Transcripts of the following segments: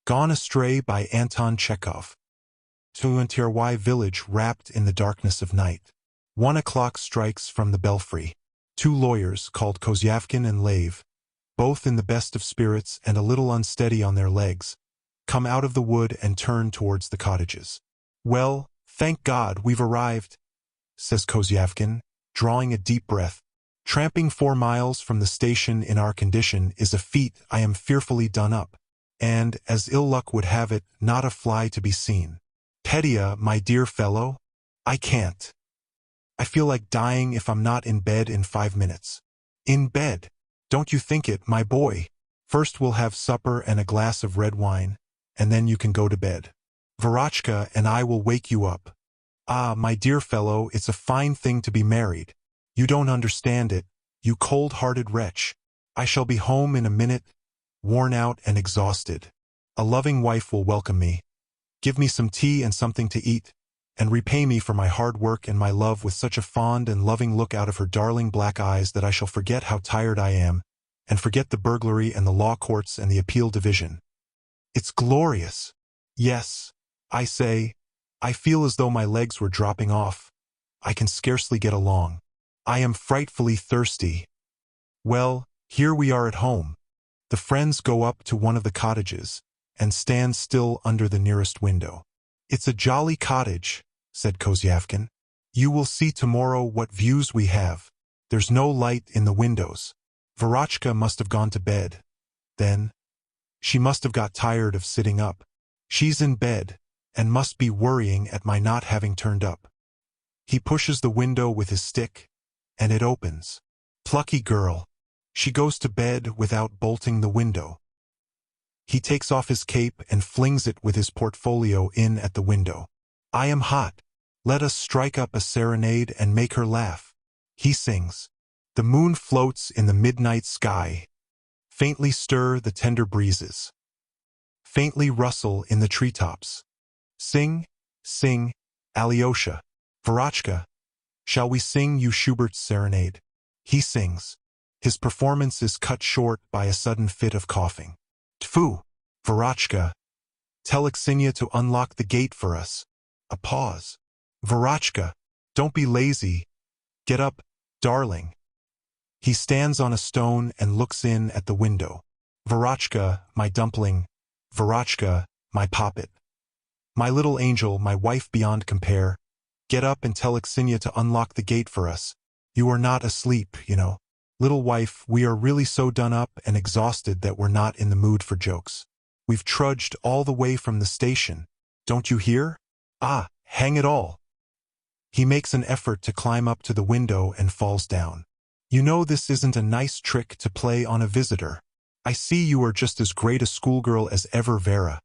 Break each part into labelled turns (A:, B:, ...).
A: Gone Astray by Anton Chekhov. To enter Y village wrapped in the darkness of night. 1 o'clock strikes from the belfry. 2 lawyers, called Kozyavkin and Lev, both in the best of spirits and a little unsteady on their legs, come out of the wood and turn towards the cottages. "Well, thank God, we've arrived," says Kozyavkin, drawing a deep breath. "Tramping 4 miles from the station in our condition is a feat I am fearfully done up. And, as ill luck would have it, not a fly to be seen. Petya, my dear fellow, I can't. I feel like dying if I'm not in bed in 5 minutes. In bed? Don't you think it, my boy? First we'll have supper and a glass of red wine, and then you can go to bed. Verotchka and I will wake you up. Ah, my dear fellow, it's a fine thing to be married. You don't understand it, you cold-hearted wretch. I shall be home in a minute, worn out and exhausted. A loving wife will welcome me, give me some tea and something to eat, and repay me for my hard work and my love with such a fond and loving look out of her darling black eyes that I shall forget how tired I am, and forget the burglary and the law courts and the appeal division. It's glorious. Yes, I say, I feel as though my legs were dropping off. I can scarcely get along. I am frightfully thirsty. Well, here we are at home. The friends go up to one of the cottages, and stand still under the nearest window. "It's a jolly cottage," said Kozyavkin. "You will see tomorrow what views we have. There's no light in the windows. Verotchka must have gone to bed. Then, she must have got tired of sitting up. She's in bed, and must be worrying at my not having turned up." He pushes the window with his stick, and it opens. Plucky girl. She goes to bed without bolting the window. He takes off his cape and flings it with his portfolio in at the window. "I am hot. Let us strike up a serenade and make her laugh." He sings. The moon floats in the midnight sky. Faintly stir the tender breezes. Faintly rustle in the treetops. Sing, sing, Alyosha. Verotchka, shall we sing you Schubert's serenade? He sings. His performance is cut short by a sudden fit of coughing. "Tfu, Verotchka, tell Aksiniya to unlock the gate for us." A pause. "Verotchka, don't be lazy. Get up, darling." He stands on a stone and looks in at the window. "Verotchka, my dumpling. Verotchka, my poppet. My little angel, my wife beyond compare. Get up and tell Aksiniya to unlock the gate for us. You are not asleep, you know. Little wife, we are really so done up and exhausted that we're not in the mood for jokes. We've trudged all the way from the station. Don't you hear? Ah, hang it all." He makes an effort to climb up to the window and falls down. "You know this isn't a nice trick to play on a visitor. I see you are just as great a schoolgirl as ever, Vera.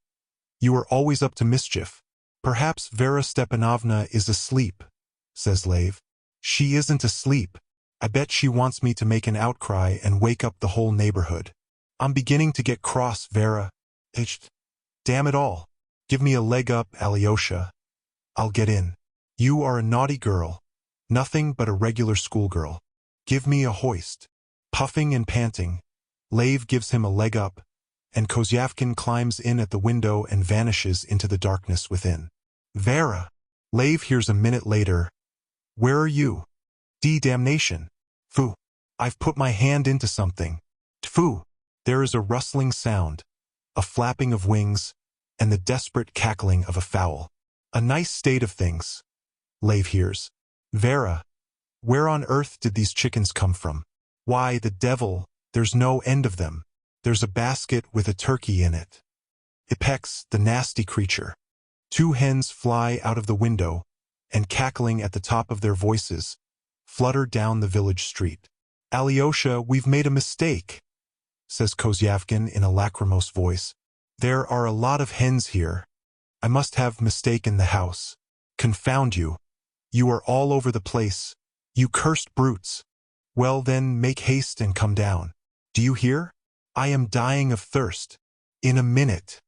A: You are always up to mischief. Perhaps Vera Stepanovna is asleep," says Lev. "She isn't asleep. I bet she wants me to make an outcry and wake up the whole neighborhood. I'm beginning to get cross, Vera. Damn it all. Give me a leg up, Alyosha. I'll get in. You are a naughty girl. Nothing but a regular schoolgirl. Give me a hoist." Puffing and panting, Lev gives him a leg up, and Kozyavkin climbs in at the window and vanishes into the darkness within. "Vera!" Lev hears a minute later. "Where are you?" "Damnation. Phew. I've put my hand into something. Tfu." There is a rustling sound, a flapping of wings, and the desperate cackling of a fowl. "A nice state of things," Lev hears. "Vera, where on earth did these chickens come from? Why, the devil, there's no end of them. There's a basket with a turkey in it. It pecks, the nasty creature." 2 hens fly out of the window, and cackling at the top of their voices, flutter down the village street. "Alyosha, we've made a mistake," says Kozyavkin in a lachrymose voice. "There are a lot of hens here. I must have mistaken the house. Confound you. You are all over the place. You cursed brutes. Well then, make haste and come down. Do you hear? I am dying of thirst. In a minute.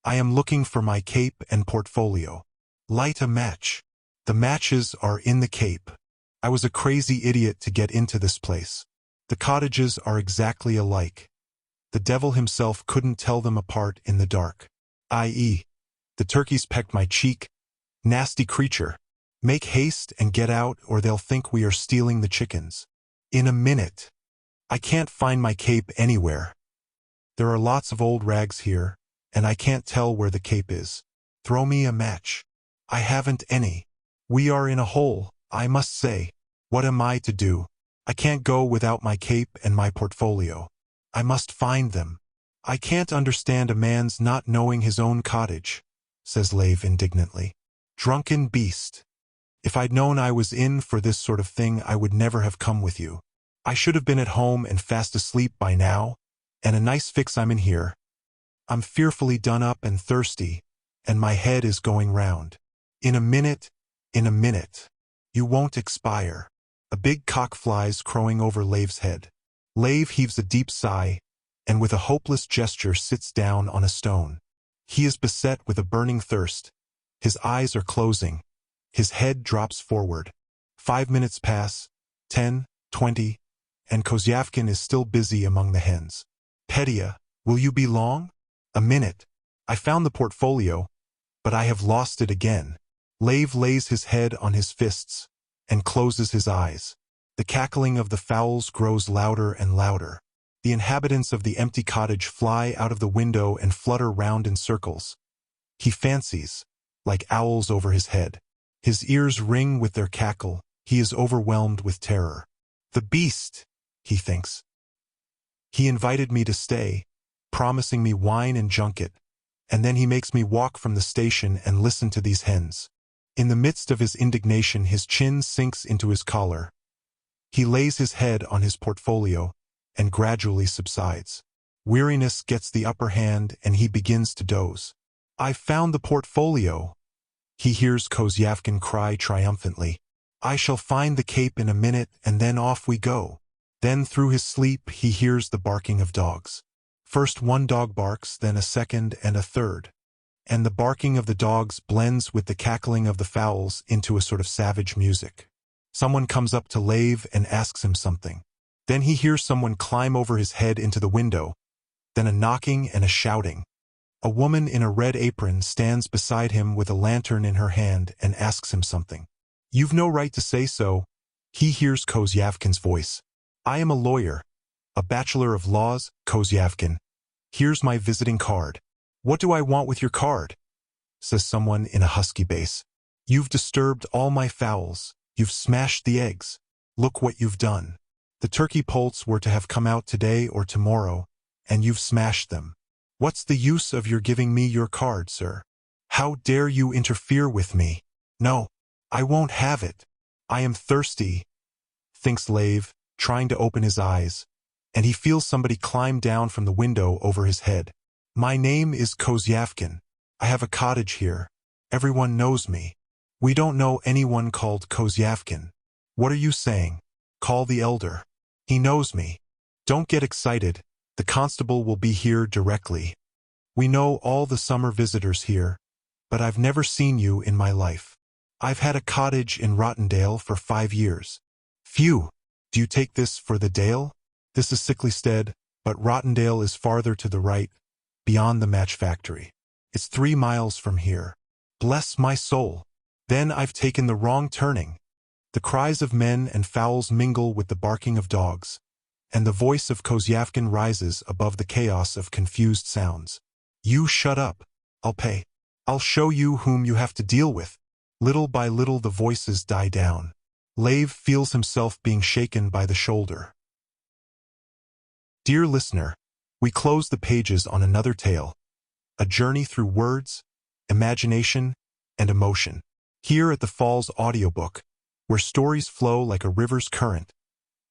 A: I am looking for my cape and portfolio. Light a match. The matches are in the cape. I was a crazy idiot to get into this place. The cottages are exactly alike. The devil himself couldn't tell them apart in the dark. i.e., the turkeys pecked my cheek. Nasty creature. Make haste and get out or they'll think we are stealing the chickens. In a minute. I can't find my cape anywhere. There are lots of old rags here, and I can't tell where the cape is. Throw me a match. I haven't any. We are in a hole, I must say. What am I to do? I can't go without my cape and my portfolio. I must find them. I can't understand a man's not knowing his own cottage, says Lave indignantly. Drunken beast. If I'd known I was in for this sort of thing, I would never have come with you. I should have been at home and fast asleep by now, and a nice fix I'm in here. I'm fearfully done up and thirsty, and my head is going round. In a minute, you won't expire. A big cock flies crowing over Lave's head. Lave heaves a deep sigh, and with a hopeless gesture sits down on a stone. He is beset with a burning thirst. His eyes are closing. His head drops forward. 5 minutes pass, 10, 20, and Kozyavkin is still busy among the hens. Petya, will you be long? A minute. I found the portfolio, but I have lost it again. Lave lays his head on his fists and closes his eyes. The cackling of the fowls grows louder and louder. The inhabitants of the empty cottage fly out of the window and flutter round in circles. He fancies, like owls over his head. His ears ring with their cackle. He is overwhelmed with terror. The beast, he thinks. He invited me to stay, promising me wine and junket, and then he makes me walk from the station and listen to these hens. In the midst of his indignation, his chin sinks into his collar. He lays his head on his portfolio and gradually subsides. Weariness gets the upper hand and he begins to doze. I've found the portfolio. He hears Kozyavkin cry triumphantly. I shall find the cape in a minute and then off we go. Then through his sleep he hears the barking of dogs. First one dog barks, then a second and a third. And the barking of the dogs blends with the cackling of the fowls into a sort of savage music. Someone comes up to Lave and asks him something. Then he hears someone climb over his head into the window, then a knocking and a shouting. A woman in a red apron stands beside him with a lantern in her hand and asks him something. You've no right to say so. He hears Kozyavkin's voice. I am a lawyer, a bachelor of laws, Kozyavkin. Here's my visiting card. What do I want with your card? Says someone in a husky bass. You've disturbed all my fowls. You've smashed the eggs. Look what you've done. The turkey poults were to have come out today or tomorrow, and you've smashed them. What's the use of your giving me your card, sir? How dare you interfere with me? No, I won't have it. I am thirsty, thinks Lave, trying to open his eyes, and he feels somebody climb down from the window over his head. My name is Kozyavkin. I have a cottage here. Everyone knows me. We don't know anyone called Kozyavkin. What are you saying? Call the elder. He knows me. Don't get excited. The constable will be here directly. We know all the summer visitors here, but I've never seen you in my life. I've had a cottage in Rottendale for 5 years. Phew! Do you take this for the Dale? This is Sicklystead, but Rottendale is farther to the right, beyond the match factory. It's 3 miles from here. Bless my soul! Then I've taken the wrong turning. The cries of men and fowls mingle with the barking of dogs, and the voice of Kozyavkin rises above the chaos of confused sounds. You shut up. I'll pay. I'll show you whom you have to deal with. Little by little the voices die down. Lave feels himself being shaken by the shoulder. Dear listener, we close the pages on another tale, a journey through words, imagination, and emotion. Here at the Falls Audiobook, where stories flow like a river's current,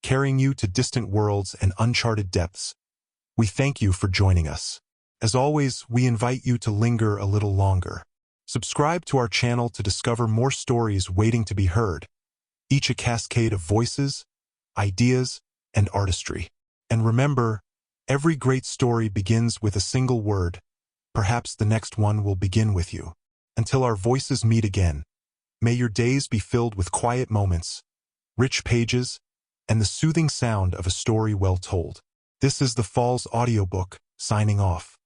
A: carrying you to distant worlds and uncharted depths. We thank you for joining us. As always, we invite you to linger a little longer. Subscribe to our channel to discover more stories waiting to be heard, each a cascade of voices, ideas, and artistry. And remember, every great story begins with a single word. Perhaps the next one will begin with you. Until our voices meet again, may your days be filled with quiet moments, rich pages, and the soothing sound of a story well told. This is the Falls Audiobook, signing off.